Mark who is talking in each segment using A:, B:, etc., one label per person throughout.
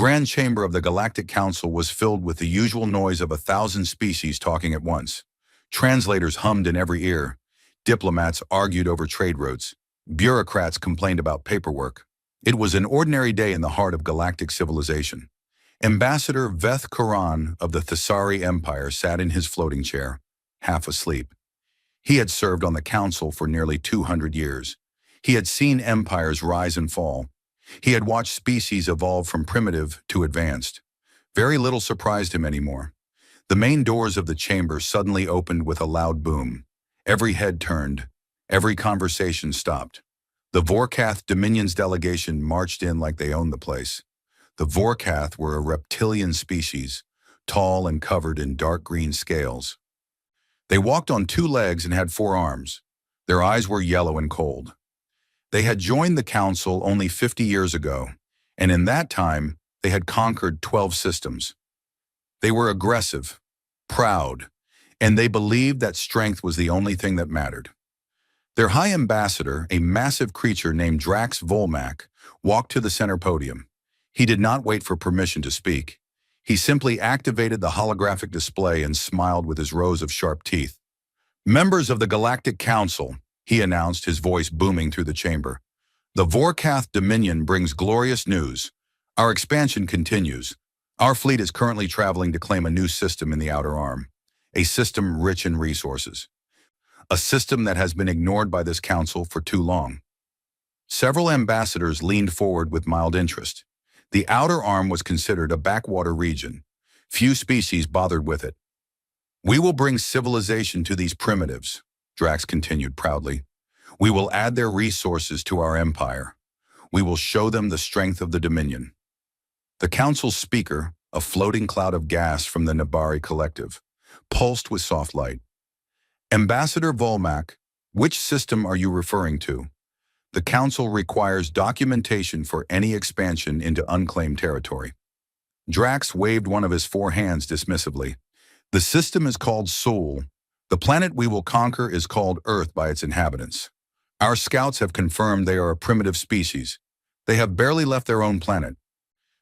A: grand chamber of the Galactic Council was filled with the usual noise of 1,000 species talking at once. Translators hummed in every ear. Diplomats argued over trade routes. Bureaucrats complained about paperwork. It was an ordinary day in the heart of galactic civilization. Ambassador Veth Karan of the Thessari Empire sat in his floating chair, half asleep. He had served on the council for nearly 200 years. He had seen empires rise and fall. He had watched species evolve from primitive to advanced. Very little surprised him anymore. The main doors of the chamber suddenly opened with a loud boom. Every head turned. Every conversation stopped. The Vorkath Dominion's delegation marched in like they owned the place. The Vorkath were a reptilian species, tall and covered in dark green scales. They walked on 2 legs and had 4 arms. Their eyes were yellow and cold. They had joined the council only 50 years ago, and in that time, they had conquered 12 systems. They were aggressive, proud, and they believed that strength was the only thing that mattered. Their high ambassador, a massive creature named Drax Volmak, walked to the center podium. He did not wait for permission to speak. He simply activated the holographic display and smiled with his rows of sharp teeth. "Members of the Galactic Council," he announced, his voice booming through the chamber. "The Vorkath Dominion brings glorious news. Our expansion continues. Our fleet is currently traveling to claim a new system in the Outer Arm, a system rich in resources. A system that has been ignored by this council for too long." Several ambassadors leaned forward with mild interest. The Outer Arm was considered a backwater region. Few species bothered with it. "We will bring civilization to these primitives," Drax continued proudly. "We will add their resources to our empire. We will show them the strength of the Dominion." The council's speaker, a floating cloud of gas from the Nabari collective, pulsed with soft light. "Ambassador Volmak, which system are you referring to? The council requires documentation for any expansion into unclaimed territory." Drax waved one of his 4 hands dismissively. "The system is called Sol. The planet we will conquer is called Earth by its inhabitants. Our scouts have confirmed they are a primitive species. They have barely left their own planet.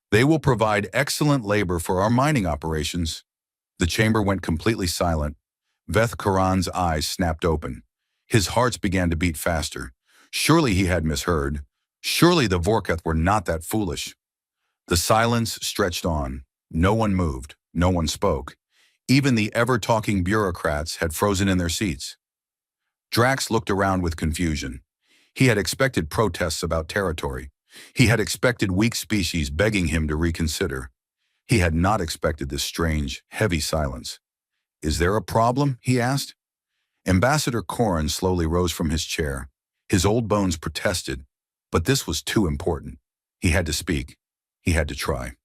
A: They will provide excellent labor for our mining operations." The chamber went completely silent. Veth Karan's eyes snapped open. His heart began to beat faster. Surely he had misheard. Surely the Vorkath were not that foolish. The silence stretched on. No one moved. No one spoke. Even the ever-talking bureaucrats had frozen in their seats. Drax looked around with confusion. He had expected protests about territory. He had expected weak species begging him to reconsider. He had not expected this strange, heavy silence. "Is there a problem?" he asked. Ambassador Korin slowly rose from his chair. His old bones protested, but this was too important. He had to speak. He had to try.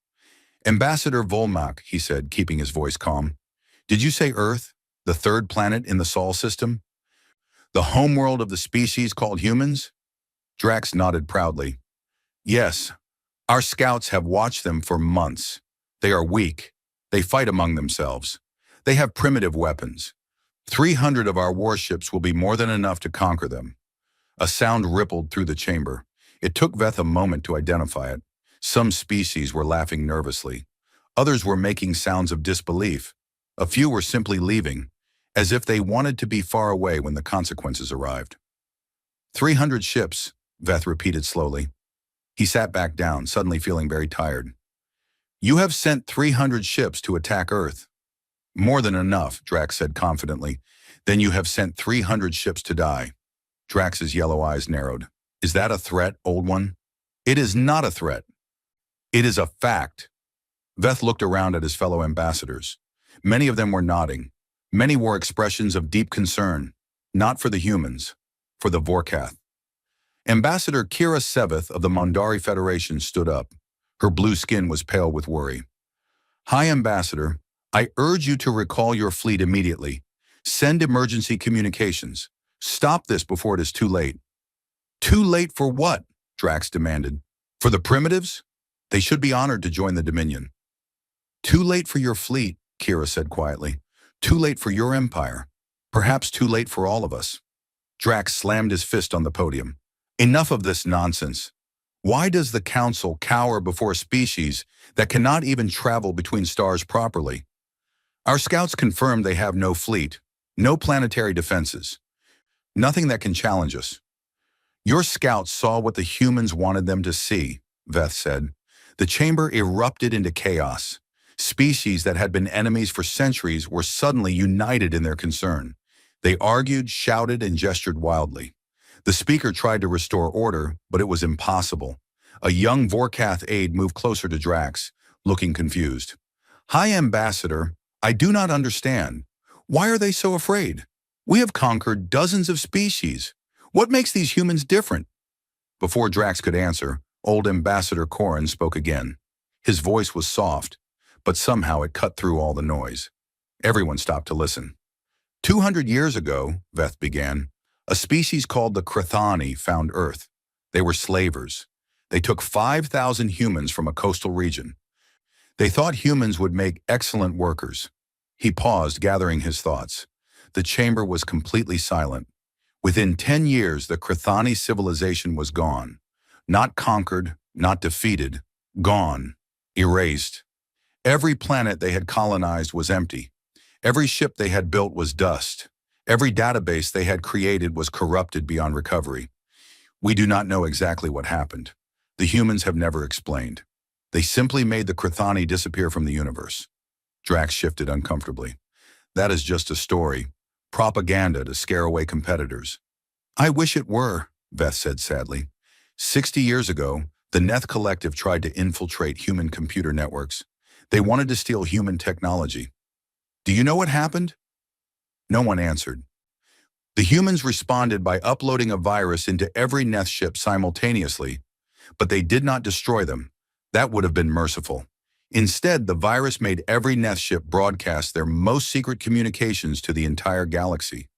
A: "Ambassador Volmak," he said, keeping his voice calm. "Did you say Earth, the 3rd planet in the Sol system? The homeworld of the species called humans?" Drax nodded proudly. "Yes. Our scouts have watched them for months. They are weak. They fight among themselves. They have primitive weapons. 300 of our warships will be more than enough to conquer them." A sound rippled through the chamber. It took Veth a moment to identify it. Some species were laughing nervously. Others were making sounds of disbelief. A few were simply leaving, as if they wanted to be far away when the consequences arrived. 300 ships, Veth repeated slowly. He sat back down, suddenly feeling very tired. "You have sent 300 ships to attack Earth." "More than enough," Drax said confidently. "Then you have sent 300 ships to die." Drax's yellow eyes narrowed. "Is that a threat, old one?" "It is not a threat. It is a fact." Veth looked around at his fellow ambassadors. Many of them were nodding. Many wore expressions of deep concern, not for the humans, for the Vorkath. Ambassador Kira Seveth of the Mondari Federation stood up. Her blue skin was pale with worry. "High Ambassador, I urge you to recall your fleet immediately. Send emergency communications. Stop this before it is too late." "Too late for what?" Drax demanded. "For the primitives? They should be honored to join the Dominion." "Too late for your fleet," Kira said quietly. "Too late for your empire. Perhaps too late for all of us." Drax slammed his fist on the podium. "Enough of this nonsense. Why does the Council cower before a species that cannot even travel between stars properly? Our scouts confirm they have no fleet, no planetary defenses, nothing that can challenge us. Your scouts saw what the humans wanted them to see, Veth said. The chamber erupted into chaos. Species that had been enemies for centuries were suddenly united in their concern. They argued, shouted, and gestured wildly. The speaker tried to restore order, but it was impossible. A young Vorkath aide moved closer to Drax, looking confused. "High Ambassador, I do not understand. Why are they so afraid? We have conquered dozens of species. What makes these humans different?" Before Drax could answer, old Ambassador Corrin spoke again. His voice was soft, but somehow it cut through all the noise. Everyone stopped to listen. 200 years ago, Veth began, a species called the Chthoni found Earth. They were slavers. They took 5,000 humans from a coastal region. They thought humans would make excellent workers. He paused, gathering his thoughts. The chamber was completely silent. Within 10 years, the Chthoni civilization was gone. Not conquered, not defeated. Gone. Erased. Every planet they had colonized was empty. Every ship they had built was dust. Every database they had created was corrupted beyond recovery. We do not know exactly what happened. The humans have never explained. They simply made the Chthoni disappear from the universe. Drax shifted uncomfortably. That is just a story. Propaganda to scare away competitors. I wish it were, Veth said sadly. 60 years ago, the Neth Collective tried to infiltrate human computer networks. They wanted to steal human technology. Do you know what happened? No one answered. The humans responded by uploading a virus into every Neth ship simultaneously, but they did not destroy them. That would have been merciful. Instead, the virus made every Neth ship broadcast their most secret communications to the entire galaxy.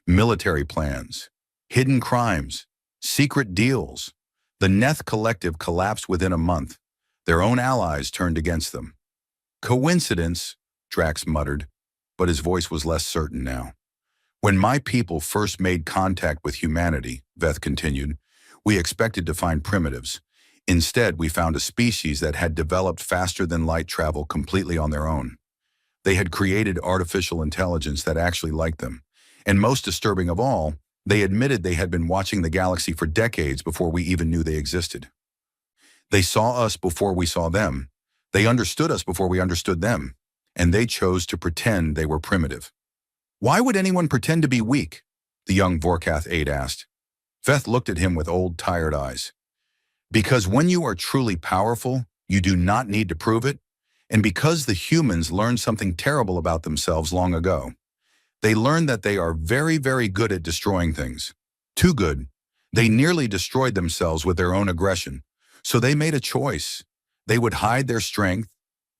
A: Military plans, hidden crimes, secret deals. The Neth Collective collapsed within a month. Their own allies turned against them. Coincidence, Drax muttered, but his voice was less certain now. When my people first made contact with humanity, Veth continued, we expected to find primitives. Instead, we found a species that had developed faster than light travel completely on their own. They had created artificial intelligence that actually liked them. And most disturbing of all, they admitted they had been watching the galaxy for decades before we even knew they existed. They saw us before we saw them. They understood us before we understood them. And they chose to pretend they were primitive. Why would anyone pretend to be weak? The young Vorkath aide asked. Veth looked at him with old, tired eyes. Because when you are truly powerful, you do not need to prove it, and because the humans learned something terrible about themselves long ago. They learned that they are very, very good at destroying things. Too good. They nearly destroyed themselves with their own aggression. So they made a choice. They would hide their strength.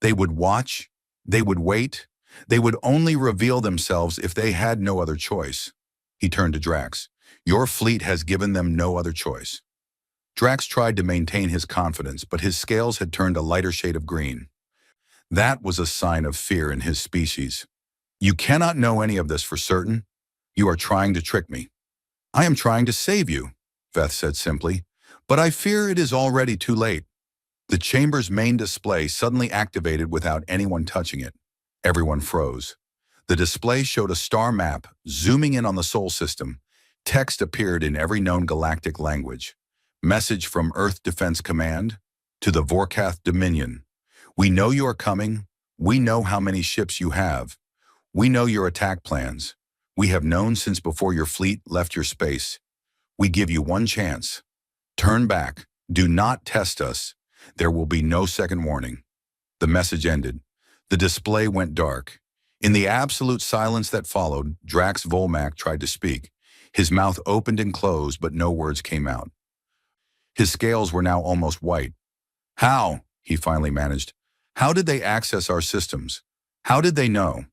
A: They would watch. They would wait. They would only reveal themselves if they had no other choice. He turned to Drax. Your fleet has given them no other choice. Drax tried to maintain his confidence, but his scales had turned a lighter shade of green. That was a sign of fear in his species. You cannot know any of this for certain. You are trying to trick me. I am trying to save you, Veth said simply, but I fear it is already too late. The chamber's main display suddenly activated without anyone touching it. Everyone froze. The display showed a star map zooming in on the Sol system. Text appeared in every known galactic language. Message from Earth Defense Command to the Vorkath Dominion. We know you are coming. We know how many ships you have. We know your attack plans. We have known since before your fleet left your space. We give you one chance. Turn back. Do not test us. There will be no second warning. The message ended. The display went dark. In the absolute silence that followed, Drax Volmac tried to speak. His mouth opened and closed, but no words came out. His scales were now almost white. How? He finally managed. How did they access our systems? How did they know?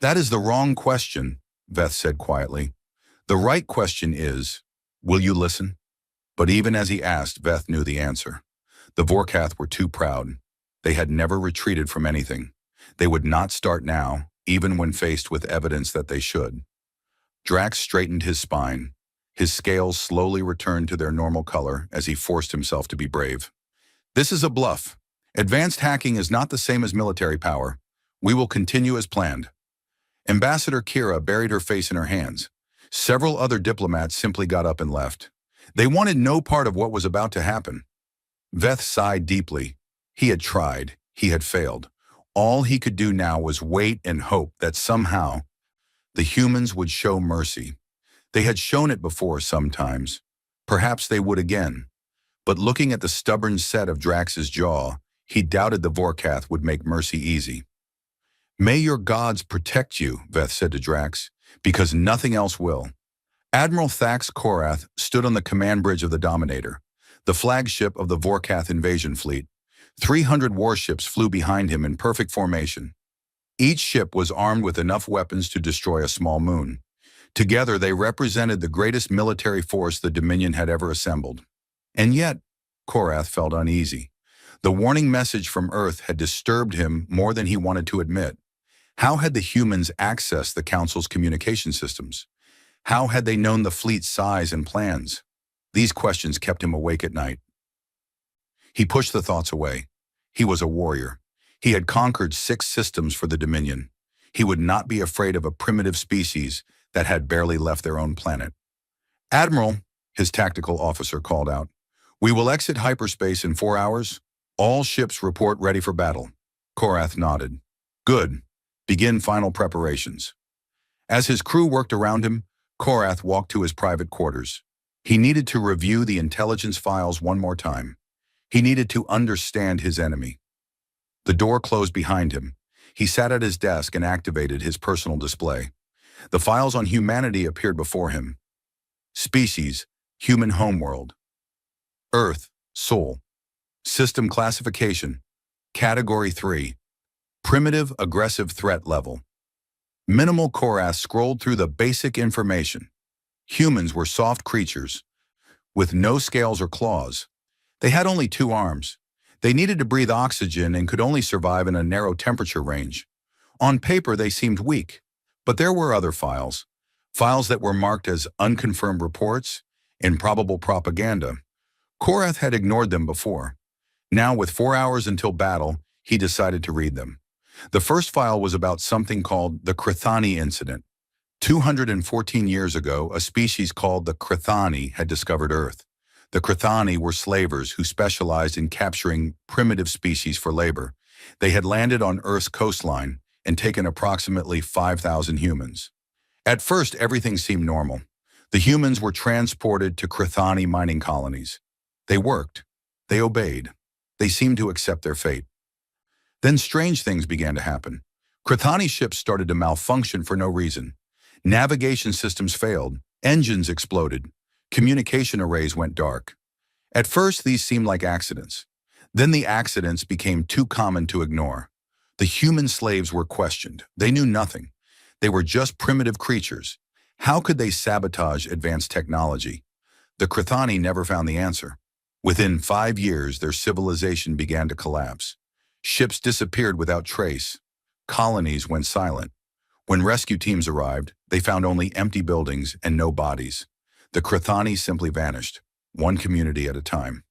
A: That is the wrong question, Veth said quietly. The right question is, will you listen? But even as he asked, Veth knew the answer. The Vorkath were too proud. They had never retreated from anything. They would not start now, even when faced with evidence that they should. Drax straightened his spine. His scales slowly returned to their normal color as he forced himself to be brave. This is a bluff. Advanced hacking is not the same as military power. We will continue as planned. Ambassador Kira buried her face in her hands. Several other diplomats simply got up and left. They wanted no part of what was about to happen. Veth sighed deeply. He had tried. He had failed. All he could do now was wait and hope that somehow the humans would show mercy. They had shown it before sometimes. Perhaps they would again. But looking at the stubborn set of Drax's jaw, he doubted the Vorkath would make mercy easy. May your gods protect you, Veth said to Drax, because nothing else will. Admiral Thax Korath stood on the command bridge of the Dominator, the flagship of the Vorkath invasion fleet. 300 warships flew behind him in perfect formation. Each ship was armed with enough weapons to destroy a small moon. Together, they represented the greatest military force the Dominion had ever assembled. And yet, Korath felt uneasy. The warning message from Earth had disturbed him more than he wanted to admit. How had the humans accessed the Council's communication systems? How had they known the fleet's size and plans? These questions kept him awake at night. He pushed the thoughts away. He was a warrior. He had conquered 6 systems for the Dominion. He would not be afraid of a primitive species that had barely left their own planet. Admiral, his tactical officer called out, we will exit hyperspace in 4 hours. All ships report ready for battle. Korath nodded. Good. Begin final preparations. As his crew worked around him, Korath walked to his private quarters. He needed to review the intelligence files one more time. He needed to understand his enemy. The door closed behind him. He sat at his desk and activated his personal display. The files on humanity appeared before him. Species, human homeworld. Earth, Sol. System classification, Category 3. Primitive aggressive threat level. Minimal Korath scrolled through the basic information. Humans were soft creatures, with no scales or claws. They had only 2 arms. They needed to breathe oxygen and could only survive in a narrow temperature range. On paper, they seemed weak, but there were other files that were marked as unconfirmed reports, improbable propaganda. Korath had ignored them before. Now, with 4 hours until battle, he decided to read them. The first file was about something called the Crithani incident. 214 years ago, a species called the Crithani had discovered Earth. The Crithani were slavers who specialized in capturing primitive species for labor. They had landed on Earth's coastline and taken approximately 5,000 humans. At first, everything seemed normal. The humans were transported to Crithani mining colonies. They worked. They obeyed. They seemed to accept their fate. Then strange things began to happen. Crithani ships started to malfunction for no reason. Navigation systems failed. Engines exploded. Communication arrays went dark. At first, these seemed like accidents. Then the accidents became too common to ignore. The human slaves were questioned. They knew nothing. They were just primitive creatures. How could they sabotage advanced technology? The Crithani never found the answer. Within 5 years, their civilization began to collapse. Ships disappeared without trace. Colonies went silent. When rescue teams arrived, they found only empty buildings and no bodies. The Crithani simply vanished, one community at a time.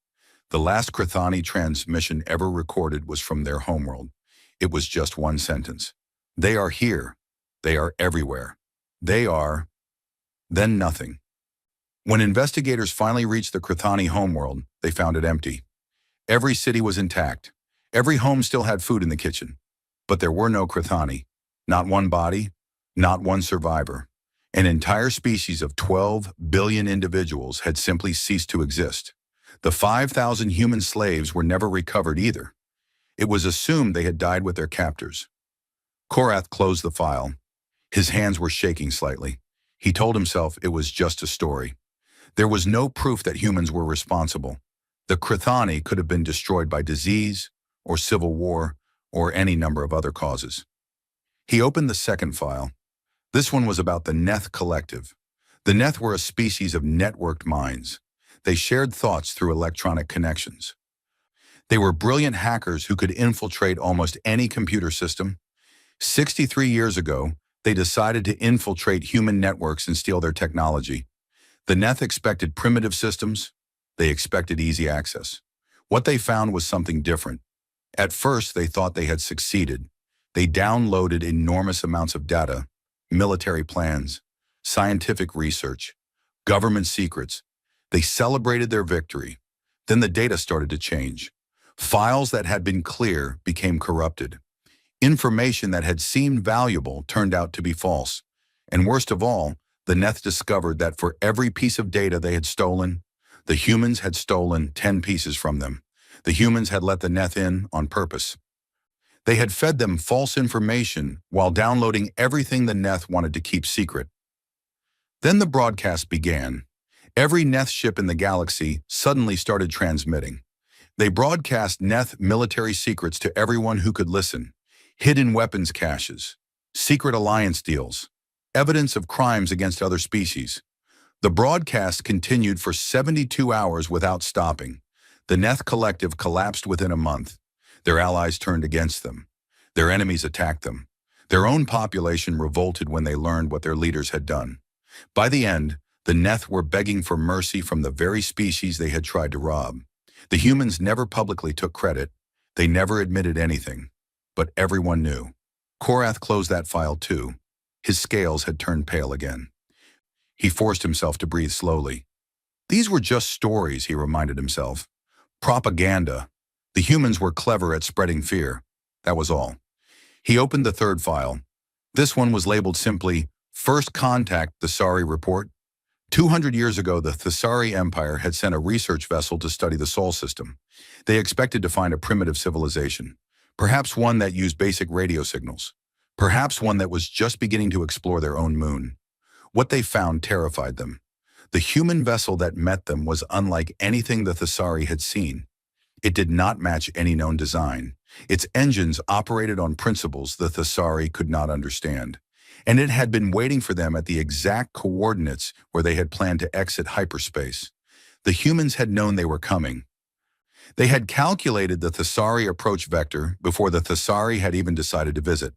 A: The last Crithani transmission ever recorded was from their homeworld. It was just one sentence. They are here. They are everywhere. They are... Then nothing. When investigators finally reached the Crithani homeworld, they found it empty. Every city was intact. Every home still had food in the kitchen. But there were no Crithani. Not one body, not one survivor. An entire species of 12 billion individuals had simply ceased to exist. The 5,000 human slaves were never recovered either. It was assumed they had died with their captors. Korath closed the file. His hands were shaking slightly. He told himself it was just a story. There was no proof that humans were responsible. The Crithani could have been destroyed by disease, or civil war, or any number of other causes. He opened the second file. This one was about the Neth Collective. The Neth were a species of networked minds. They shared thoughts through electronic connections. They were brilliant hackers who could infiltrate almost any computer system. 63 years ago, they decided to infiltrate human networks and steal their technology. The Neth expected primitive systems. They expected easy access. What they found was something different. At first, they thought they had succeeded. They downloaded enormous amounts of data, military plans, scientific research, government secrets. They celebrated their victory. Then the data started to change. Files that had been clear became corrupted. Information that had seemed valuable turned out to be false. And worst of all, the Neth discovered that for every piece of data they had stolen, the humans had stolen 10 pieces from them. The humans had let the Neth in on purpose. They had fed them false information while downloading everything the Neth wanted to keep secret. Then the broadcast began. Every Neth ship in the galaxy suddenly started transmitting. They broadcast Neth military secrets to everyone who could listen. Hidden weapons caches, secret alliance deals, evidence of crimes against other species. The broadcast continued for 72 hours without stopping. The Neth Collective collapsed within a month. Their allies turned against them. Their enemies attacked them. Their own population revolted when they learned what their leaders had done. By the end, the Neth were begging for mercy from the very species they had tried to rob. The humans never publicly took credit. They never admitted anything. But everyone knew. Korath closed that file too. His scales had turned pale again. He forced himself to breathe slowly. These were just stories, he reminded himself. Propaganda. The humans were clever at spreading fear. That was all. He opened the third file. This one was labeled simply, First Contact, Thesari Report. 200 years ago, the Thesari Empire had sent a research vessel to study the Sol system. They expected to find a primitive civilization. Perhaps one that used basic radio signals. Perhaps one that was just beginning to explore their own moon. What they found terrified them. The human vessel that met them was unlike anything the Thesari had seen. It did not match any known design. Its engines operated on principles the Thesari could not understand. And it had been waiting for them at the exact coordinates where they had planned to exit hyperspace. The humans had known they were coming. They had calculated the Thesari approach vector before the Thesari had even decided to visit.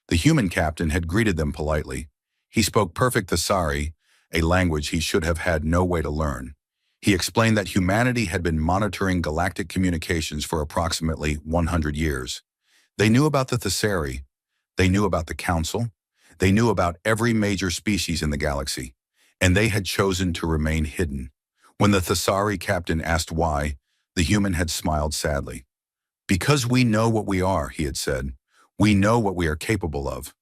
A: The human captain had greeted them politely. He spoke perfect Thesari, a language he should have had no way to learn. He explained that humanity had been monitoring galactic communications for approximately 100 years. They knew about the Thesari. They knew about the Council. They knew about every major species in the galaxy. And they had chosen to remain hidden. When the Thesari captain asked why, the human had smiled sadly. Because we know what we are, he had said. We know what we are capable of.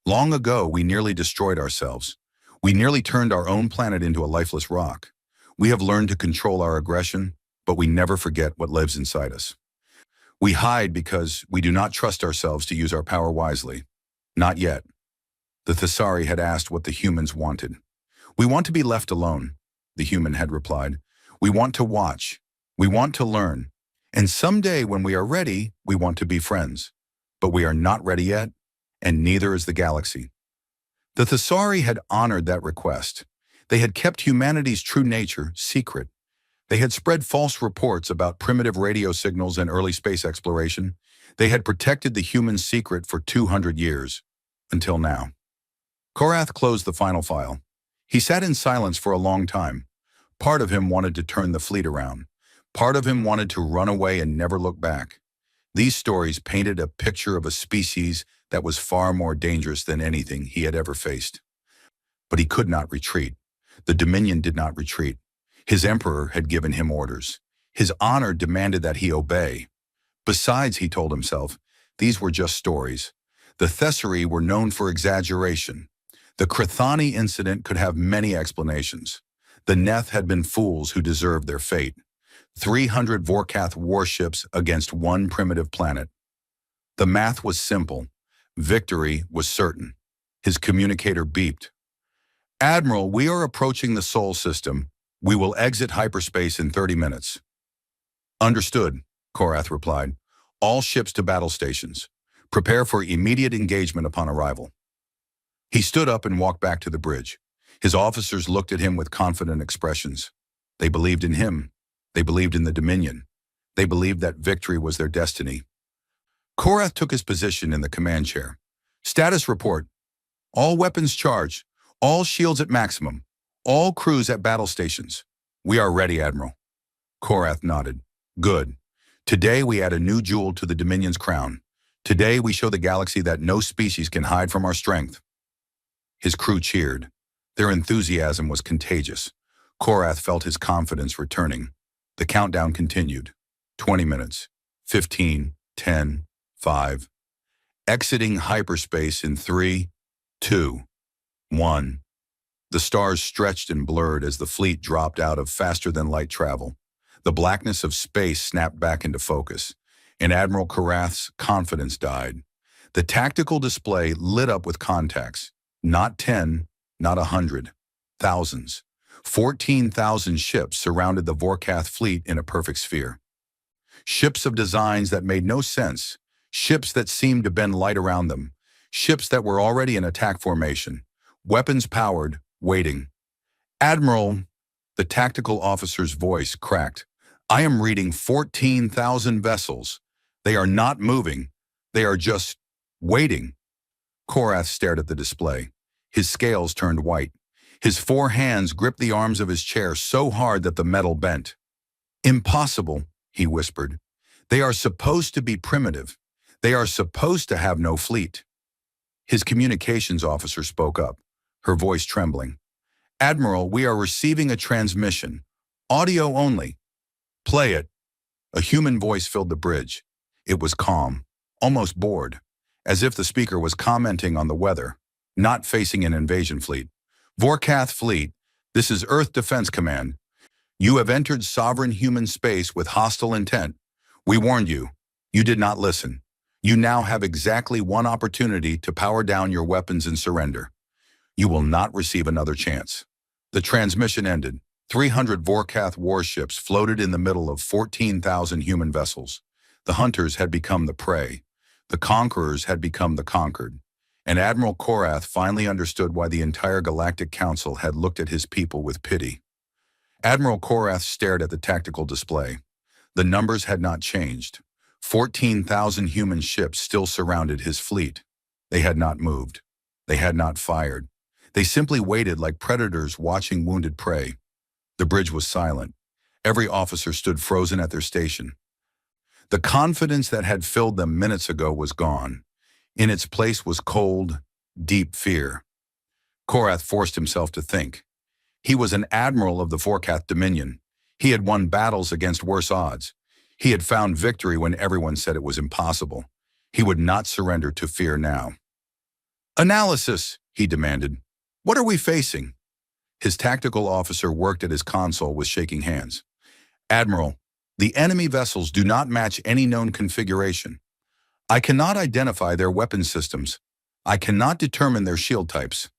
A: Long ago, we nearly destroyed ourselves. We nearly turned our own planet into a lifeless rock. We have learned to control our aggression, but we never forget what lives inside us. We hide because we do not trust ourselves to use our power wisely. Not yet. The Thesari had asked what the humans wanted. We want to be left alone, the human had replied. We want to watch. We want to learn. And someday when we are ready, we want to be friends. But we are not ready yet, and neither is the galaxy. The Thesari had honored that request. They had kept humanity's true nature secret. They had spread false reports about primitive radio signals and early space exploration. They had protected the human secret for 200 years, until now. Korath closed the final file. He sat in silence for a long time. Part of him wanted to turn the fleet around. Part of him wanted to run away and never look back. These stories painted a picture of a species that was far more dangerous than anything he had ever faced. But he could not retreat. The Dominion did not retreat. His emperor had given him orders. His honor demanded that he obey. Besides, he told himself, these were just stories. The Thesari were known for exaggeration. The Crithani incident could have many explanations. The Neth had been fools who deserved their fate. 300 Vorkath warships against one primitive planet. The math was simple. Victory was certain. His communicator beeped. Admiral, we are approaching the Sol system. We will exit hyperspace in 30 minutes. Understood, Korath replied. All ships to battle stations. Prepare for immediate engagement upon arrival. He stood up and walked back to the bridge. His officers looked at him with confident expressions. They believed in him. They believed in the Dominion. They believed that victory was their destiny. Korath took his position in the command chair. Status report. All weapons charged. All shields at maximum. All crews at battle stations. We are ready, Admiral. Korath nodded. Good. Today we add a new jewel to the Dominion's crown. Today we show the galaxy that no species can hide from our strength. His crew cheered. Their enthusiasm was contagious. Korath felt his confidence returning. The countdown continued. 20 minutes. 15, 10, 5. Exiting hyperspace in 3, 2, 1. The stars stretched and blurred as the fleet dropped out of faster-than-light travel. The blackness of space snapped back into focus, and Admiral Korath's confidence died. The tactical display lit up with contacts. Not 10, not 100. Thousands. 14,000 ships surrounded the Vorkath fleet in a perfect sphere. Ships of designs that made no sense. Ships that seemed to bend light around them. Ships that were already in attack formation. Weapons powered, waiting. Admiral, the tactical officer's voice cracked. I am reading 14,000 vessels. They are not moving. They are just waiting. Korath stared at the display. His scales turned white. His 4 hands gripped the arms of his chair so hard that the metal bent. Impossible, he whispered. They are supposed to be primitive. They are supposed to have no fleet. His communications officer spoke up, her voice trembling. Admiral, we are receiving a transmission. Audio only. Play it. A human voice filled the bridge. It was calm, almost bored, as if the speaker was commenting on the weather, not facing an invasion fleet. Vorkath fleet, this is Earth Defense Command. You have entered sovereign human space with hostile intent. We warned you. You did not listen. You now have exactly one opportunity to power down your weapons and surrender. You will not receive another chance. The transmission ended. 300 Vorkath warships floated in the middle of 14,000 human vessels. The hunters had become the prey. The conquerors had become the conquered. And Admiral Korath finally understood why the entire Galactic Council had looked at his people with pity. Admiral Korath stared at the tactical display. The numbers had not changed. 14,000 human ships still surrounded his fleet. They had not moved. They had not fired. They simply waited like predators watching wounded prey. The bridge was silent. Every officer stood frozen at their station. The confidence that had filled them minutes ago was gone. In its place was cold, deep fear. Korath forced himself to think. He was an admiral of the Vorkath Dominion. He had won battles against worse odds. He had found victory when everyone said it was impossible. He would not surrender to fear now. Analysis, he demanded. What are we facing? His tactical officer worked at his console with shaking hands. Admiral, the enemy vessels do not match any known configuration. I cannot identify their weapon systems. I cannot determine their shield types.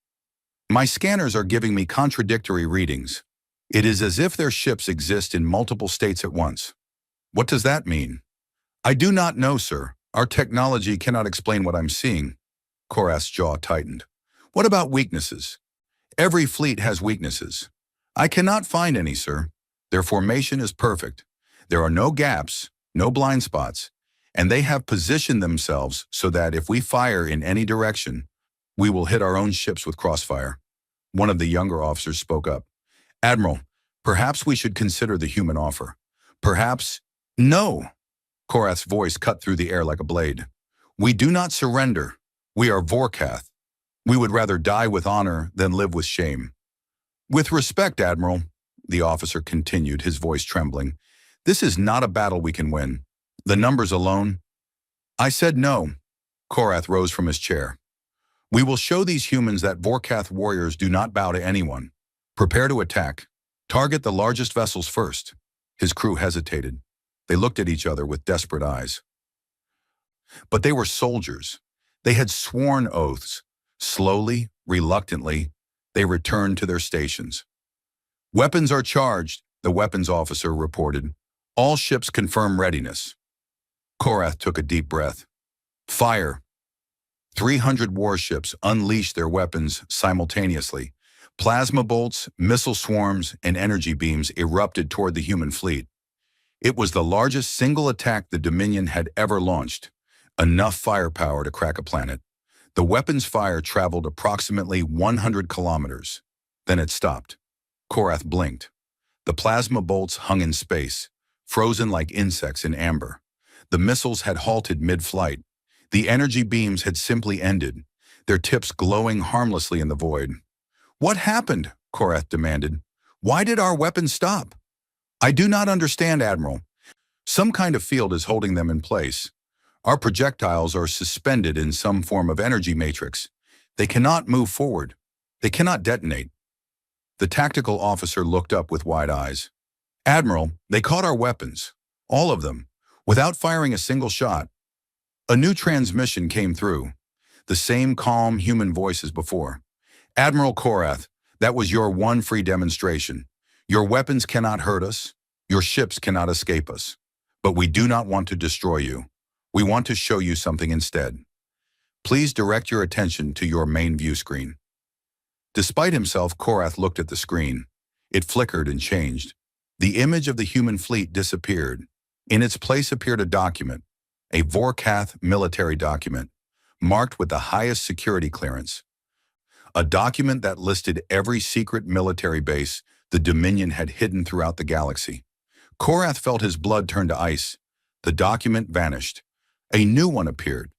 A: My scanners are giving me contradictory readings. It is as if their ships exist in multiple states at once. What does that mean? I do not know, sir. Our technology cannot explain what I'm seeing. Korath's jaw tightened. What about weaknesses? Every fleet has weaknesses. I cannot find any, sir. Their formation is perfect. There are no gaps, no blind spots, and they have positioned themselves so that if we fire in any direction, we will hit our own ships with crossfire. One of the younger officers spoke up. Admiral, perhaps we should consider the human offer. Perhaps... No! Korath's voice cut through the air like a blade. We do not surrender. We are Vorkath. We would rather die with honor than live with shame. With respect, Admiral, the officer continued, his voice trembling, this is not a battle we can win. The numbers alone... I said no. Korath rose from his chair. We will show these humans that Vorkath warriors do not bow to anyone. Prepare to attack. Target the largest vessels first. His crew hesitated. They looked at each other with desperate eyes. But they were soldiers. They had sworn oaths. Slowly, reluctantly, they returned to their stations. Weapons are charged, the weapons officer reported. All ships confirm readiness. Korath took a deep breath. Fire. 300 warships unleashed their weapons simultaneously. Plasma bolts, missile swarms, and energy beams erupted toward the human fleet. It was the largest single attack the Dominion had ever launched. Enough firepower to crack a planet. The weapon's fire traveled approximately 100 kilometers. Then it stopped. Korath blinked. The plasma bolts hung in space, frozen like insects in amber. The missiles had halted mid-flight. The energy beams had simply ended, their tips glowing harmlessly in the void. "What happened?" Korath demanded. "Why did our weapons stop?" "I do not understand, Admiral. Some kind of field is holding them in place. Our projectiles are suspended in some form of energy matrix. They cannot move forward. They cannot detonate." The tactical officer looked up with wide eyes. "Admiral, they caught our weapons. All of them. Without firing a single shot." A new transmission came through. The same calm human voice as before. "Admiral Korath, that was your one free demonstration. Your weapons cannot hurt us. Your ships cannot escape us. But we do not want to destroy you. We want to show you something instead. Please direct your attention to your main view screen." Despite himself, Korath looked at the screen. It flickered and changed. The image of the human fleet disappeared. In its place appeared a document, a Vorkath military document, marked with the highest security clearance. A document that listed every secret military base the Dominion had hidden throughout the galaxy. Korath felt his blood turn to ice. The document vanished. A new one appeared.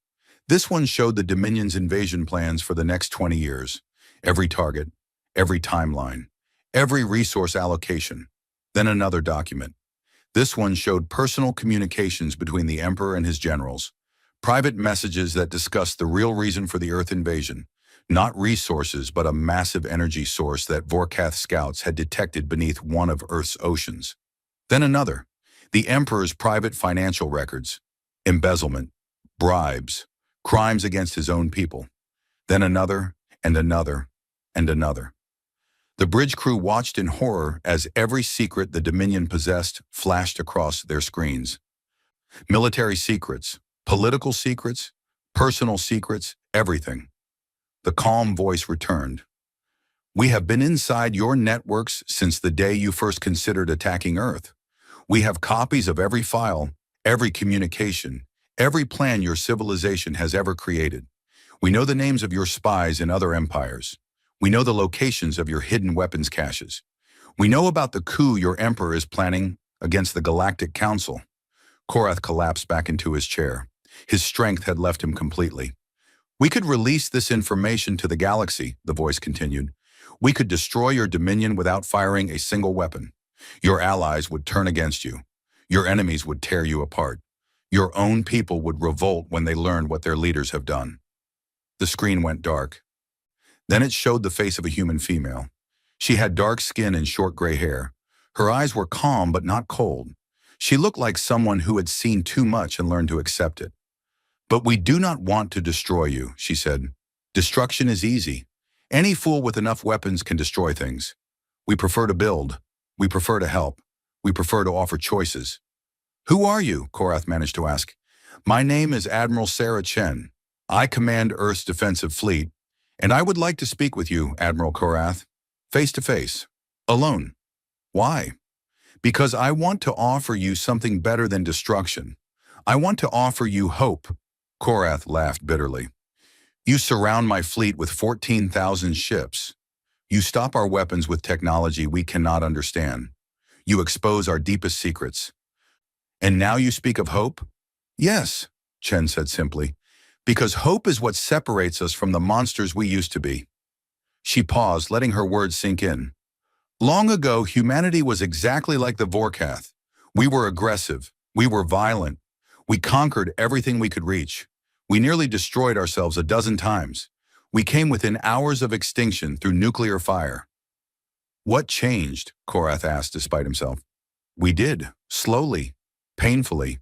A: This one showed the Dominion's invasion plans for the next 20 years. Every target, every timeline, every resource allocation. Then another document. This one showed personal communications between the Emperor and his generals. Private messages that discussed the real reason for the Earth invasion. Not resources, but a massive energy source that Vorkath scouts had detected beneath one of Earth's oceans. Then another. The Emperor's private financial records. Embezzlement, bribes, crimes against his own people. Then another, and another, and another. The bridge crew watched in horror as every secret the Dominion possessed flashed across their screens. Military secrets, political secrets, personal secrets, everything. The calm voice returned. "We have been inside your networks since the day you first considered attacking Earth. We have copies of every file, every communication, every plan your civilization has ever created. We know the names of your spies in other empires. We know the locations of your hidden weapons caches. We know about the coup your emperor is planning against the Galactic Council." Korath collapsed back into his chair. His strength had left him completely. "We could release this information to the galaxy," the voice continued. "We could destroy your dominion without firing a single weapon. Your allies would turn against you. Your enemies would tear you apart. Your own people would revolt when they learned what their leaders have done." The screen went dark. Then it showed the face of a human female. She had dark skin and short gray hair. Her eyes were calm but not cold. She looked like someone who had seen too much and learned to accept it. "But we do not want to destroy you," she said. "Destruction is easy. Any fool with enough weapons can destroy things. We prefer to build. We prefer to help. We prefer to offer choices." "Who are you?" Korath managed to ask. "My name is Admiral Sarah Chen. I command Earth's defensive fleet, and I would like to speak with you, Admiral Korath, face to face, alone." "Why?" "Because I want to offer you something better than destruction. I want to offer you hope." Korath laughed bitterly. "You surround my fleet with 14,000 ships. You stop our weapons with technology we cannot understand. You expose our deepest secrets. And now you speak of hope?" "Yes," Chen said simply, "because hope is what separates us from the monsters we used to be." She paused, letting her words sink in. "Long ago, humanity was exactly like the Vorkath. We were aggressive. We were violent. We conquered everything we could reach. We nearly destroyed ourselves a dozen times. We came within hours of extinction through nuclear fire." "What changed?" Korath asked despite himself. "We did, slowly, painfully.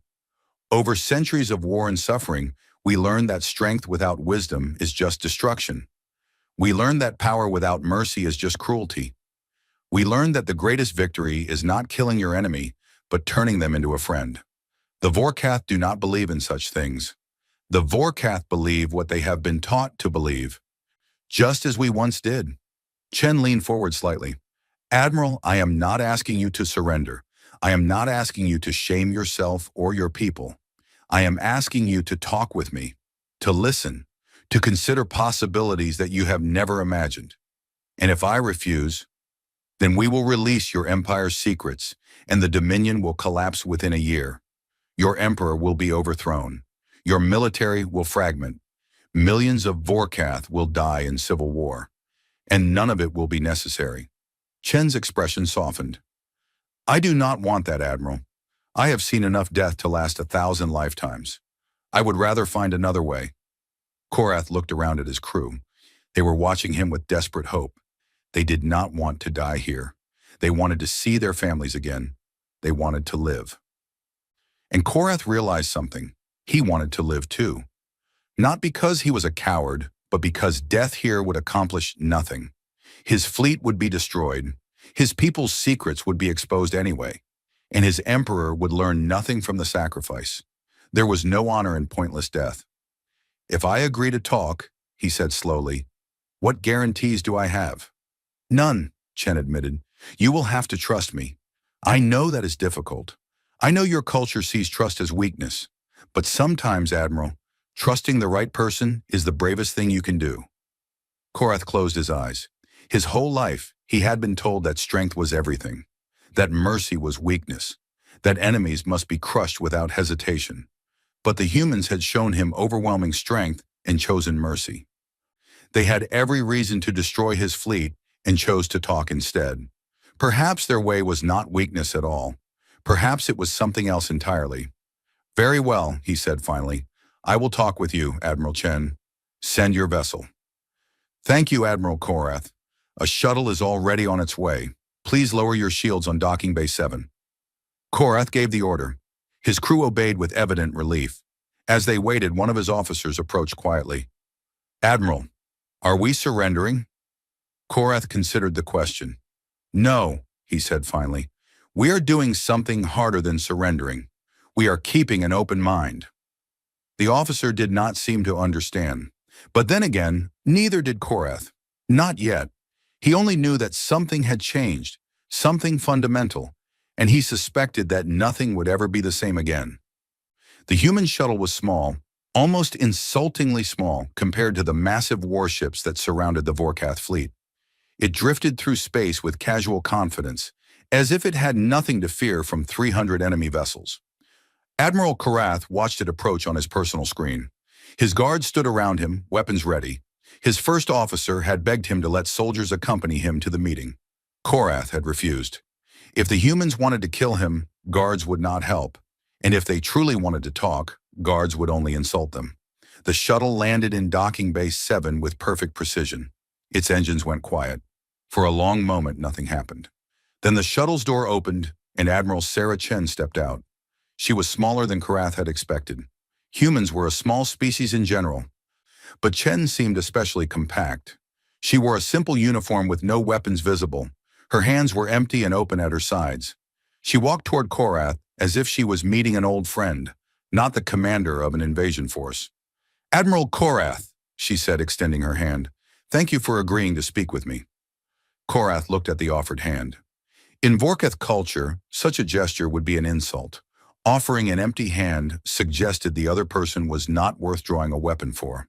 A: Over centuries of war and suffering, we learned that strength without wisdom is just destruction. We learned that power without mercy is just cruelty. We learned that the greatest victory is not killing your enemy, but turning them into a friend. The Vorkath do not believe in such things. The Vorkath believe what they have been taught to believe, just as we once did." Chen leaned forward slightly. "Admiral, I am not asking you to surrender. I am not asking you to shame yourself or your people. I am asking you to talk with me, to listen, to consider possibilities that you have never imagined. And if I refuse, Then we will release your empire's secrets, and the Dominion will collapse within a year. Your emperor will be overthrown. Your military will fragment. Millions of Vorkath will die in civil war. And none of it will be necessary. Chen's expression softened. I do not want that, Admiral. I have seen enough death to last 1,000 lifetimes. I would rather find another way. Korath looked around at his crew. They were watching him with desperate hope. They did not want to die here. They wanted to see their families again. They wanted to live. And Korath realized something. He wanted to live too. Not because he was a coward, but because death here would accomplish nothing. His fleet would be destroyed. His people's secrets would be exposed anyway. And his emperor would learn nothing from the sacrifice. There was no honor in pointless death. If I agree to talk, he said slowly, what guarantees do I have? None, Chen admitted. You will have to trust me. I know that is difficult. I know your culture sees trust as weakness. But sometimes, Admiral, trusting the right person is the bravest thing you can do. Korath closed his eyes. His whole life, he had been told that strength was everything, that mercy was weakness, that enemies must be crushed without hesitation. But the humans had shown him overwhelming strength and chosen mercy. They had every reason to destroy his fleet and chose to talk instead. Perhaps their way was not weakness at all. Perhaps it was something else entirely. Very well, he said finally. I will talk with you, Admiral Chen. Send your vessel. Thank you, Admiral Korath. A shuttle is already on its way. Please lower your shields on Docking Bay 7. Korath gave the order. His crew obeyed with evident relief. As they waited, one of his officers approached quietly. Admiral, are we surrendering? Korath considered the question. No, he said finally. We are doing something harder than surrendering. We are keeping an open mind. The officer did not seem to understand. But then again, neither did Korath. Not yet. He only knew that something had changed, something fundamental, and he suspected that nothing would ever be the same again. The human shuttle was small, almost insultingly small compared to the massive warships that surrounded the Vorkath fleet. It drifted through space with casual confidence, as if it had nothing to fear from 300 enemy vessels. Admiral Korath watched it approach on his personal screen. His guards stood around him, weapons ready. His first officer had begged him to let soldiers accompany him to the meeting. Korath had refused. If the humans wanted to kill him, guards would not help. And if they truly wanted to talk, guards would only insult them. The shuttle landed in Docking Bay 7 with perfect precision. Its engines went quiet. For a long moment, nothing happened. Then the shuttle's door opened, and Admiral Sarah Chen stepped out. She was smaller than Korath had expected. Humans were a small species in general, but Chen seemed especially compact. She wore a simple uniform with no weapons visible. Her hands were empty and open at her sides. She walked toward Korath as if she was meeting an old friend, not the commander of an invasion force. Admiral Korath, she said, extending her hand. Thank you for agreeing to speak with me. Korath looked at the offered hand. In Vorkath culture, such a gesture would be an insult. Offering an empty hand suggested the other person was not worth drawing a weapon for.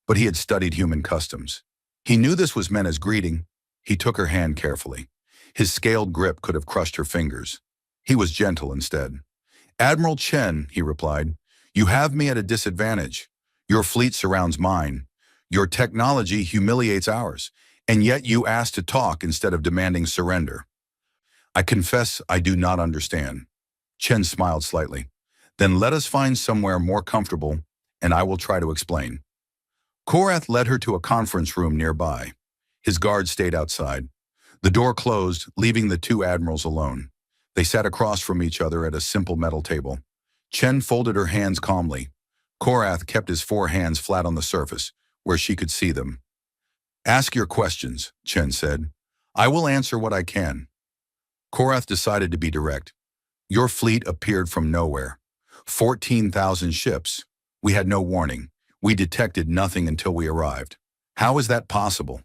A: But he had studied human customs. He knew this was meant as greeting. He took her hand carefully. His scaled grip could have crushed her fingers. He was gentle instead. Admiral Chen, he replied, you have me at a disadvantage. Your fleet surrounds mine. Your technology humiliates ours, and yet you ask to talk instead of demanding surrender. I confess I do not understand. Chen smiled slightly. Then let us find somewhere more comfortable, and I will try to explain. Korath led her to a conference room nearby. His guards stayed outside. The door closed, leaving the two admirals alone. They sat across from each other at a simple metal table. Chen folded her hands calmly. Korath kept his four hands flat on the surface, where she could see them. Ask your questions, Chen said. I will answer what I can. Korath decided to be direct. Your fleet appeared from nowhere. 14,000 ships. We had no warning. We detected nothing until we arrived. How is that possible?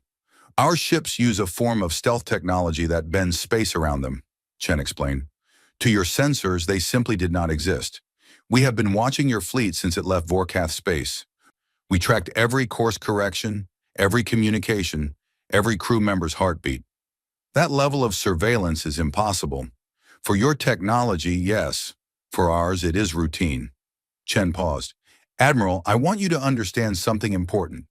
A: Our ships use a form of stealth technology that bends space around them, Chen explained. To your sensors, they simply did not exist. We have been watching your fleet since it left Vorkath space. We tracked every course correction, every communication, every crew member's heartbeat. That level of surveillance is impossible. For your technology, yes. For ours, it is routine. Chen paused. Admiral, I want you to understand something important.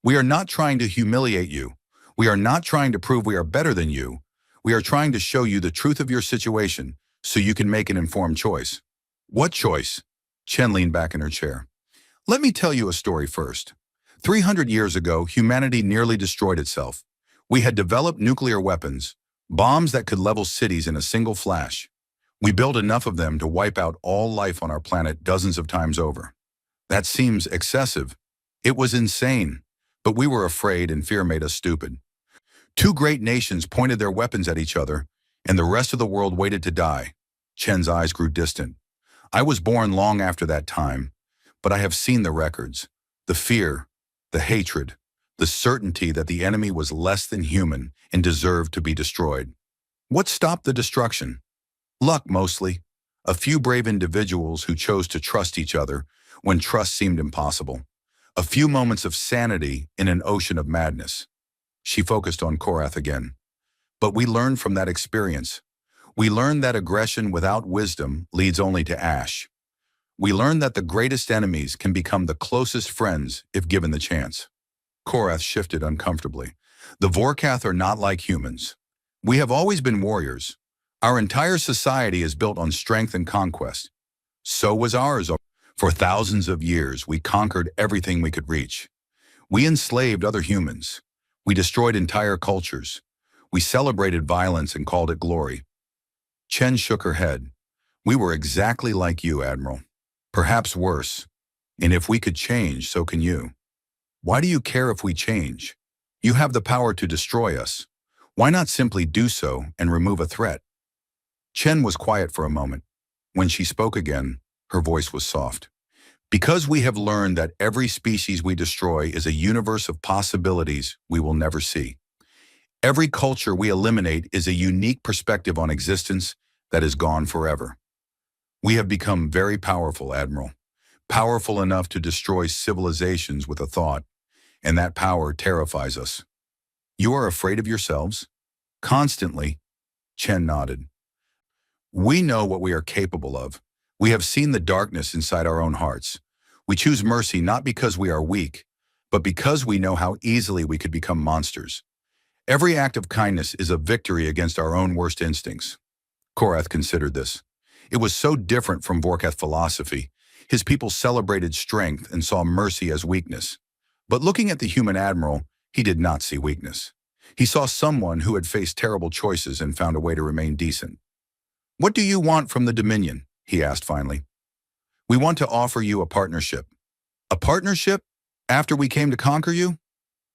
A: We are not trying to humiliate you. We are not trying to prove we are better than you. We are trying to show you the truth of your situation so you can make an informed choice. What choice? Chen leaned back in her chair. Let me tell you a story first. 300 years ago, humanity nearly destroyed itself. We had developed nuclear weapons, bombs that could level cities in a single flash. We built enough of them to wipe out all life on our planet dozens of times over. That seems excessive. It was insane, but we were afraid and fear made us stupid. Two great nations pointed their weapons at each other, and the rest of the world waited to die. Chen's eyes grew distant. I was born long after that time, but I have seen the records. The fear, the hatred, the certainty that the enemy was less than human and deserved to be destroyed. What stopped the destruction? Luck, mostly. A few brave individuals who chose to trust each other when trust seemed impossible. A few moments of sanity in an ocean of madness. She focused on Korath again. But we learned from that experience. We learned that aggression without wisdom leads only to ash. We learned that the greatest enemies can become the closest friends if given the chance. Korath shifted uncomfortably. The Vorkath are not like humans. We have always been warriors. Our entire society is built on strength and conquest. So was ours. For thousands of years, we conquered everything we could reach. We enslaved other humans. We destroyed entire cultures. We celebrated violence and called it glory. Chen shook her head. We were exactly like you, Admiral. Perhaps worse. And if we could change, so can you. Why do you care if we change? You have the power to destroy us. Why not simply do so and remove a threat? Chen was quiet for a moment. When she spoke again, her voice was soft. Because we have learned that every species we destroy is a universe of possibilities we will never see. Every culture we eliminate is a unique perspective on existence that is gone forever. We have become very powerful, Admiral. Powerful enough to destroy civilizations with a thought, and that power terrifies us. You are afraid of yourselves? Constantly. Chen nodded. We know what we are capable of. We have seen the darkness inside our own hearts. We choose mercy not because we are weak, but because we know how easily we could become monsters. Every act of kindness is a victory against our own worst instincts. Korath considered this. It was so different from Vorkath philosophy. His people celebrated strength and saw mercy as weakness. But looking at the human admiral, he did not see weakness. He saw someone who had faced terrible choices and found a way to remain decent. What do you want from the Dominion? He asked finally. We want to offer you a partnership. A partnership? After we came to conquer you?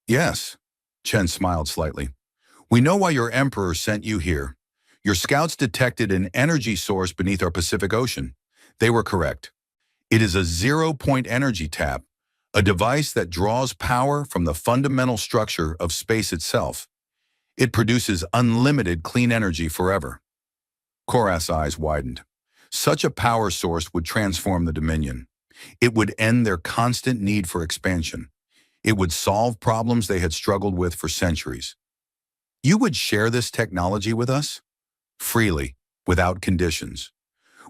A: Yes. Chen smiled slightly. We know why your emperor sent you here. Your scouts detected an energy source beneath our Pacific Ocean. They were correct. It is a zero-point energy tap, a device that draws power from the fundamental structure of space itself. It produces unlimited clean energy forever. Korath's eyes widened. Such a power source would transform the Dominion. It would end their constant need for expansion. It would solve problems they had struggled with for centuries. You would share this technology with us? Freely, without conditions.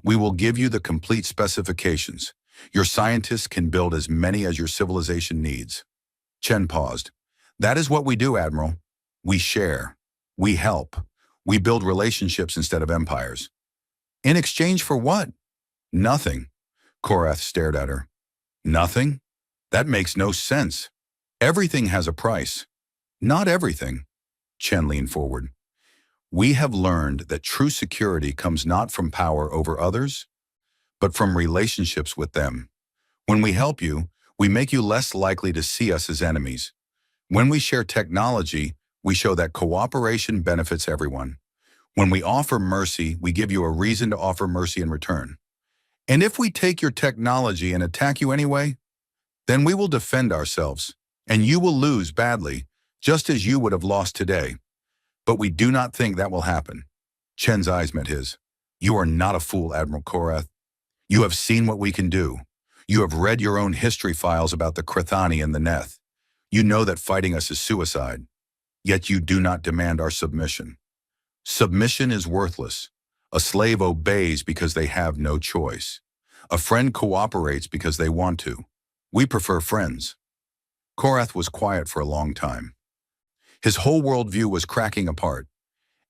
A: We will give you the complete specifications. Your scientists can build as many as your civilization needs. Chen paused. That is what we do, Admiral. We share. We help. We build relationships instead of empires. In exchange for what? Nothing. Korath stared at her. Nothing? That makes no sense. Everything has a price. Not everything. Chen leaned forward. We have learned that true security comes not from power over others, but from relationships with them. When we help you, we make you less likely to see us as enemies. When we share technology, we show that cooperation benefits everyone. When we offer mercy, we give you a reason to offer mercy in return. And if we take your technology and attack you anyway, then we will defend ourselves, and you will lose badly, just as you would have lost today. But we do not think that will happen. Chen's eyes met his. You are not a fool, Admiral Korath. You have seen what we can do. You have read your own history files about the Krithani and the Neth. You know that fighting us is suicide. Yet you do not demand our submission. Submission is worthless. A slave obeys because they have no choice. A friend cooperates because they want to. We prefer friends. Korath was quiet for a long time. His whole worldview was cracking apart.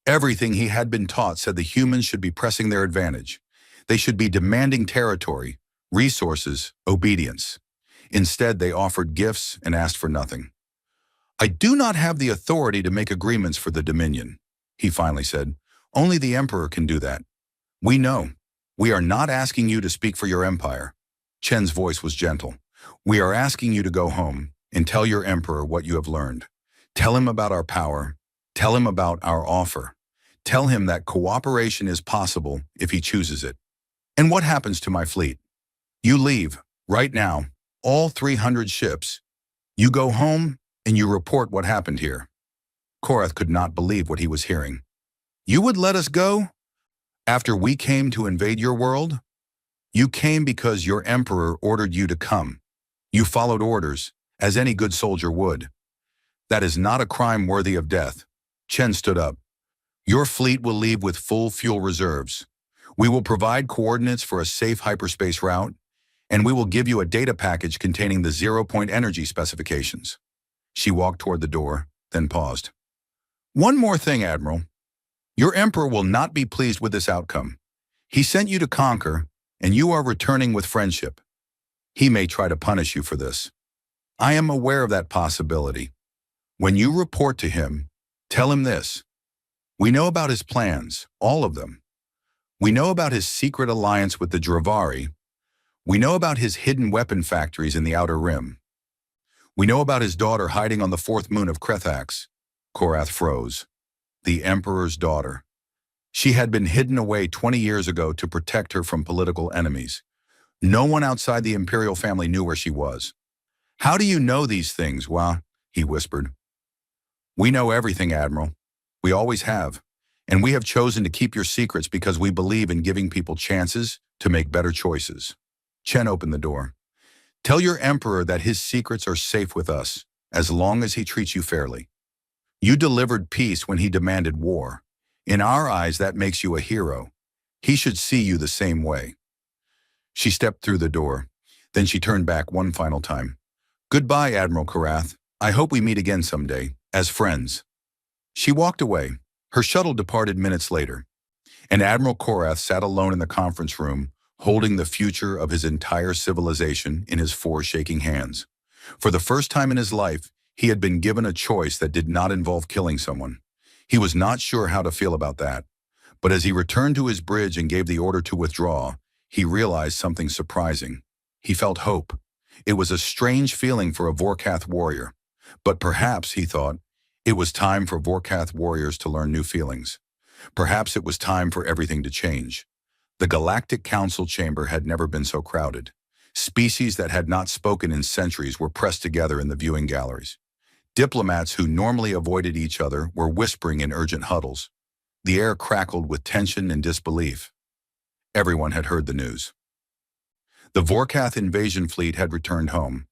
A: Everything he had been taught said the humans should be pressing their advantage. They should be demanding territory, resources, obedience. Instead, they offered gifts and asked for nothing. "I do not have the authority to make agreements for the Dominion," he finally said. "Only the Emperor can do that. We know. We are not asking you to speak for your empire." Chen's voice was gentle. "We are asking you to go home and tell your Emperor what you have learned. Tell him about our power. Tell him about our offer. Tell him that cooperation is possible if he chooses it. And what happens to my fleet? You leave, right now, all 300 ships. You go home and you report what happened here." Korath could not believe what he was hearing. "You would let us go? After we came to invade your world? You came because your Emperor ordered you to come. You followed orders, as any good soldier would. That is not a crime worthy of death." Chen stood up. "Your fleet will leave with full fuel reserves. We will provide coordinates for a safe hyperspace route, and we will give you a data package containing the zero-point energy specifications." She walked toward the door, then paused. "One more thing, Admiral. Your Emperor will not be pleased with this outcome. He sent you to conquer, and you are returning with friendship. He may try to punish you for this. I am aware of that possibility. When you report to him, tell him this. We know about his plans, all of them. We know about his secret alliance with the Dravari. We know about his hidden weapon factories in the Outer Rim. We know about his daughter hiding on the fourth moon of Krethax." Korath froze. The Emperor's daughter. She had been hidden away 20 years ago to protect her from political enemies. No one outside the Imperial family knew where she was. "How do you know these things, Wah?" he whispered. "We know everything, Admiral. We always have. And we have chosen to keep your secrets because we believe in giving people chances to make better choices." Chen opened the door. "Tell your Emperor that his secrets are safe with us, as long as he treats you fairly. You delivered peace when he demanded war. In our eyes, that makes you a hero. He should see you the same way." She stepped through the door. Then she turned back one final time. "Goodbye, Admiral Korath. I hope we meet again someday, as friends." She walked away. Her shuttle departed minutes later, and Admiral Korath sat alone in the conference room, holding the future of his entire civilization in his 4 shaking hands. For the first time in his life, he had been given a choice that did not involve killing someone. He was not sure how to feel about that. But as he returned to his bridge and gave the order to withdraw, he realized something surprising. He felt hope. It was a strange feeling for a Vorkath warrior. But perhaps, he thought, it was time for Vorkath warriors to learn new feelings. Perhaps it was time for everything to change. The Galactic Council chamber had never been so crowded. Species that had not spoken in centuries were pressed together in the viewing galleries. Diplomats who normally avoided each other were whispering in urgent huddles. The air crackled with tension and disbelief. Everyone had heard the news. The Vorkath invasion fleet had returned home.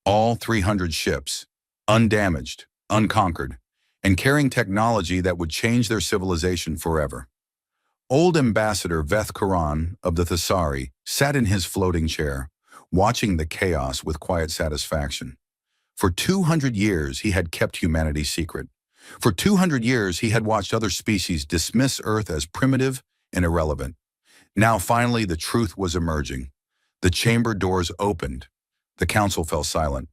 A: All 300 ships, undamaged, unconquered, and carrying technology that would change their civilization forever. Old Ambassador Veth Karan of the Thessari sat in his floating chair, watching the chaos with quiet satisfaction. For 200 years, he had kept humanity secret. For 200 years, he had watched other species dismiss Earth as primitive and irrelevant. Now, finally, the truth was emerging. The chamber doors opened. The council fell silent.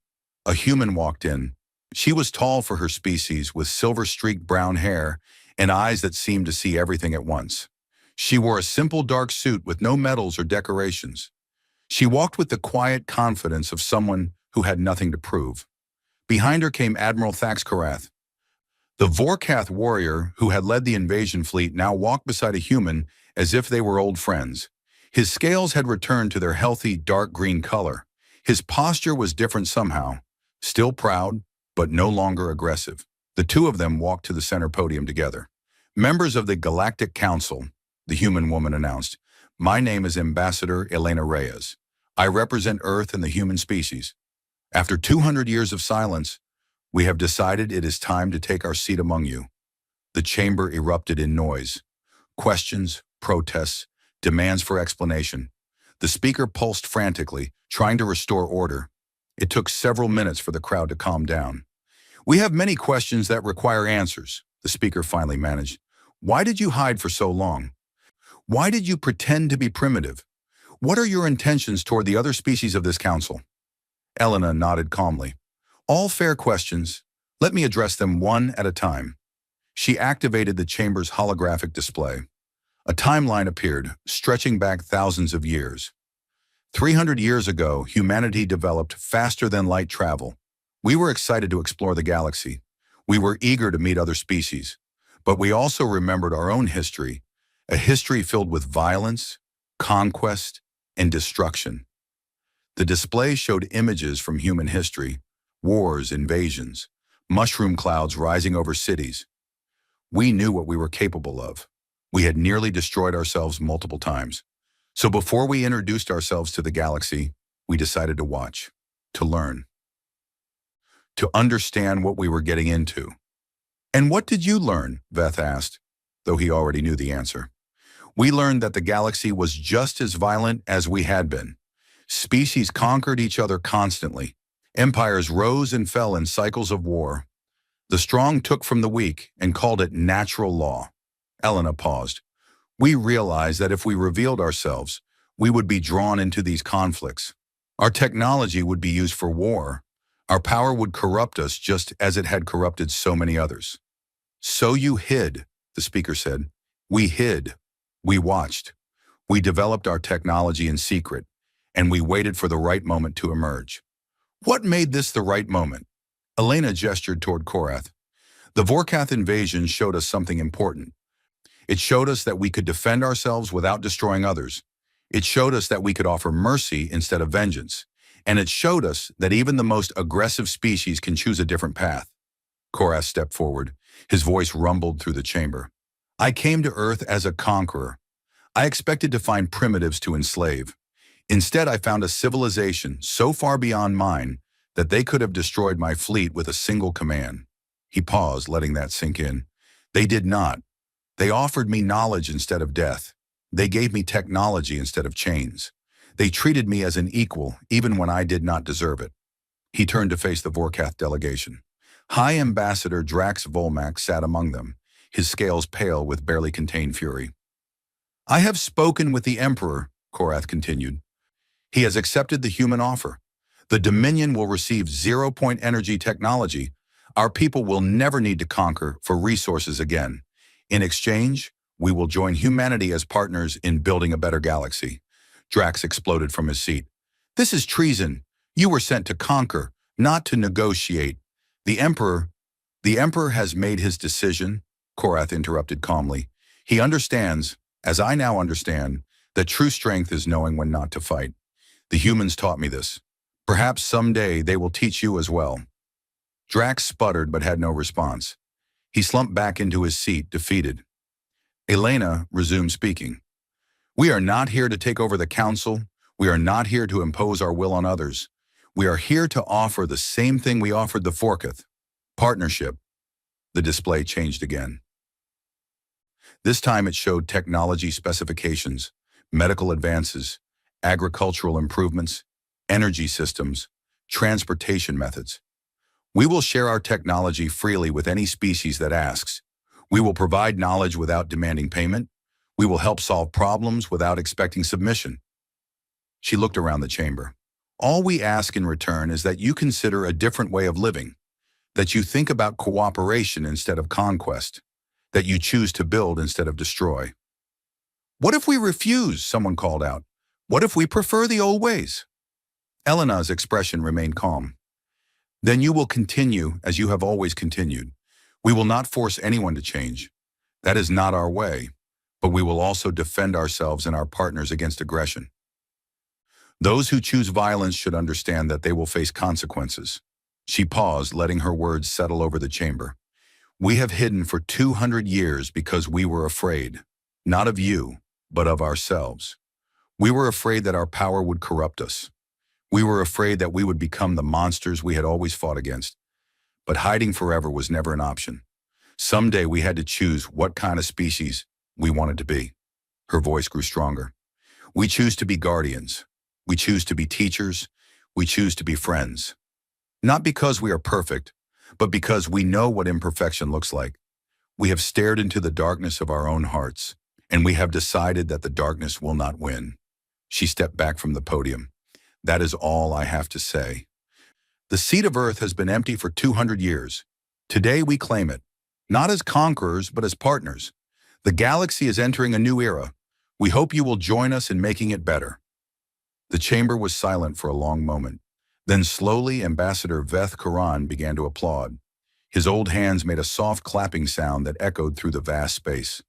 A: A human walked in. She was tall for her species, with silver-streaked brown hair and eyes that seemed to see everything at once. She wore a simple dark suit with no medals or decorations. She walked with the quiet confidence of someone who had nothing to prove. Behind her came Admiral Thax Korath. The Vorkath warrior who had led the invasion fleet now walked beside a human as if they were old friends. His scales had returned to their healthy dark green color. His posture was different somehow, still proud, but no longer aggressive. The two of them walked to the center podium together. "Members of the Galactic Council," the human woman announced. "My name is Ambassador Elena Reyes. I represent Earth and the human species. After 200 years of silence, we have decided it is time to take our seat among you." The chamber erupted in noise. Questions, protests, demands for explanation. The speaker pulsed frantically, trying to restore order. It took several minutes for the crowd to calm down. "We have many questions that require answers," the speaker finally managed. "Why did you hide for so long? Why did you pretend to be primitive? What are your intentions toward the other species of this council?" Elena nodded calmly. "All fair questions. Let me address them one at a time." She activated the chamber's holographic display. A timeline appeared, stretching back thousands of years. 300 years ago, humanity developed faster than light travel. We were excited to explore the galaxy. We were eager to meet other species. But we also remembered our own history, a history filled with violence, conquest, and destruction. The display showed images from human history, wars, invasions, mushroom clouds rising over cities. We knew what we were capable of. We had nearly destroyed ourselves multiple times. So before we introduced ourselves to the galaxy, we decided to watch, to learn, to understand what we were getting into. "And what did you learn?" Veth asked, though he already knew the answer. "We learned that the galaxy was just as violent as we had been. Species conquered each other constantly. Empires rose and fell in cycles of war. The strong took from the weak and called it natural law." Elena paused. "We realized that if we revealed ourselves, we would be drawn into these conflicts. Our technology would be used for war. Our power would corrupt us just as it had corrupted so many others." "So you hid," the speaker said. "We hid. We watched. We developed our technology in secret, and we waited for the right moment to emerge." "What made this the right moment?" Elena gestured toward Korath. "The Vorkath invasion showed us something important. It showed us that we could defend ourselves without destroying others. It showed us that we could offer mercy instead of vengeance. And it showed us that even the most aggressive species can choose a different path." Korath stepped forward. His voice rumbled through the chamber. "I came to Earth as a conqueror. I expected to find primitives to enslave. Instead, I found a civilization so far beyond mine that they could have destroyed my fleet with a single command." He paused, letting that sink in. "They did not. They offered me knowledge instead of death. They gave me technology instead of chains. They treated me as an equal, even when I did not deserve it." He turned to face the Vorkath delegation. High Ambassador Drax Volmac sat among them, his scales pale with barely contained fury. "I have spoken with the Emperor," Korath continued. "He has accepted the human offer. The Dominion will receive zero-point energy technology. Our people will never need to conquer for resources again. In exchange, we will join humanity as partners in building a better galaxy." Drax exploded from his seat. "This is treason. You were sent to conquer, not to negotiate. The Emperor has made his decision," Korath interrupted calmly. "He understands, as I now understand, that true strength is knowing when not to fight. The humans taught me this. Perhaps someday they will teach you as well." Drax sputtered but had no response. He slumped back into his seat, defeated. Elena resumed speaking. "We are not here to take over the council. We are not here to impose our will on others. We are here to offer the same thing we offered the Vorkath: partnership." The display changed again. This time it showed technology specifications, medical advances, agricultural improvements, energy systems, transportation methods. "We will share our technology freely with any species that asks. We will provide knowledge without demanding payment. We will help solve problems without expecting submission." She looked around the chamber. "All we ask in return is that you consider a different way of living, that you think about cooperation instead of conquest, that you choose to build instead of destroy." "What if we refuse?" someone called out. "What if we prefer the old ways?" Elena's expression remained calm. "Then you will continue as you have always continued. We will not force anyone to change. That is not our way, but we will also defend ourselves and our partners against aggression. Those who choose violence should understand that they will face consequences." She paused, letting her words settle over the chamber. "We have hidden for 200 years because we were afraid, not of you, but of ourselves. We were afraid that our power would corrupt us. We were afraid that we would become the monsters we had always fought against. But hiding forever was never an option. Someday we had to choose what kind of species we wanted to be. Her voice grew stronger. We choose to be guardians. We choose to be teachers. We choose to be friends. Not because we are perfect, but because we know what imperfection looks like. We have stared into the darkness of our own hearts, and we have decided that the darkness will not win. She stepped back from the podium. That is all I have to say. The seat of Earth has been empty for 200 years. Today we claim it, not as conquerors, but as partners. The galaxy is entering a new era. We hope you will join us in making it better. The chamber was silent for a long moment. Then slowly Ambassador Veth Karan began to applaud. His old hands made a soft clapping sound that echoed through the vast space.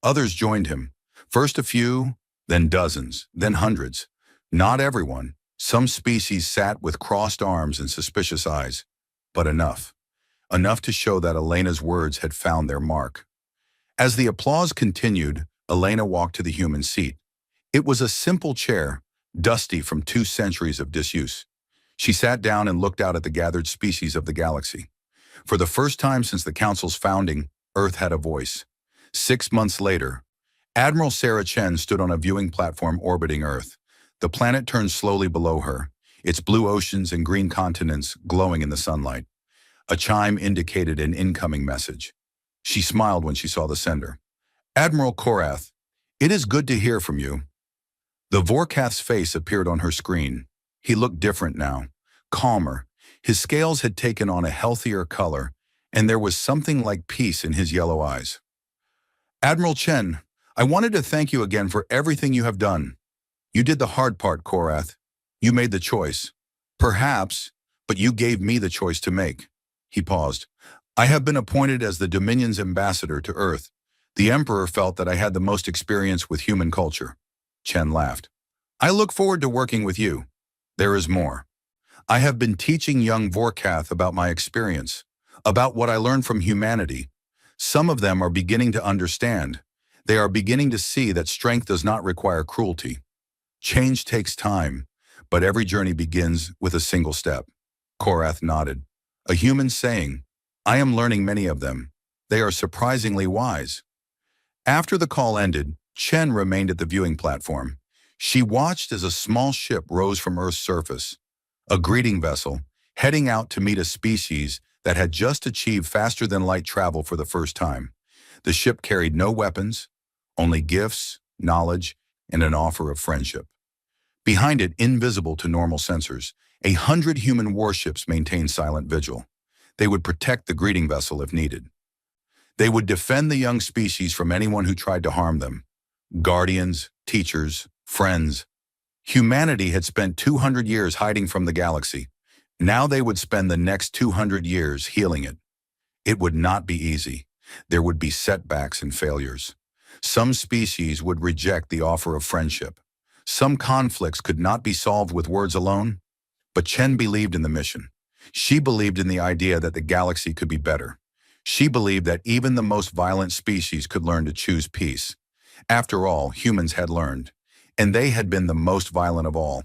A: Others joined him. First a few, then dozens, then hundreds. Not everyone. Some species sat with crossed arms and suspicious eyes. But enough. Enough to show that Elena's words had found their mark. As the applause continued, Elena walked to the human seat. It was a simple chair, dusty from 2 centuries of disuse. She sat down and looked out at the gathered species of the galaxy. For the first time since the Council's founding, Earth had a voice. 6 months later, Admiral Sarah Chen stood on a viewing platform orbiting Earth. The planet turned slowly below her, its blue oceans and green continents glowing in the sunlight. A chime indicated an incoming message. She smiled when she saw the sender. Admiral Korath, it is good to hear from you. The Vorkath's face appeared on her screen. He looked different now, calmer. His scales had taken on a healthier color, and there was something like peace in his yellow eyes. Admiral Chen, I wanted to thank you again for everything you have done. You did the hard part, Korath. You made the choice. Perhaps, but you gave me the choice to make. He paused. I have been appointed as the Dominion's ambassador to Earth. The Emperor felt that I had the most experience with human culture. Chen laughed. I look forward to working with you. There is more. I have been teaching young Vorkath about my experience, about what I learned from humanity. Some of them are beginning to understand. They are beginning to see that strength does not require cruelty. Change takes time, but every journey begins with a single step. Korath nodded. A human saying, I am learning many of them. They are surprisingly wise. After the call ended, Chen remained at the viewing platform. She watched as a small ship rose from Earth's surface, a greeting vessel, heading out to meet a species that had just achieved faster-than-light travel for the first time. The ship carried no weapons, only gifts, knowledge, and an offer of friendship. Behind it, invisible to normal sensors, 100 human warships maintained silent vigil. They would protect the greeting vessel if needed. They would defend the young species from anyone who tried to harm them. Guardians, teachers, friends. Humanity had spent 200 years hiding from the galaxy. Now they would spend the next 200 years healing it. It would not be easy. There would be setbacks and failures. Some species would reject the offer of friendship. Some conflicts could not be solved with words alone. But Chen believed in the mission. She believed in the idea that the galaxy could be better. She believed that even the most violent species could learn to choose peace. After all, humans had learned, and they had been the most violent of all.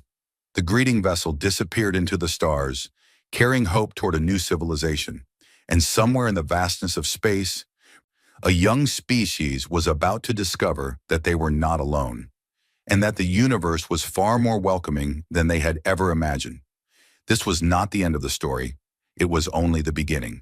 A: The greeting vessel disappeared into the stars, carrying hope toward a new civilization. And somewhere in the vastness of space, a young species was about to discover that they were not alone, and that the universe was far more welcoming than they had ever imagined. This was not the end of the story. It was only the beginning.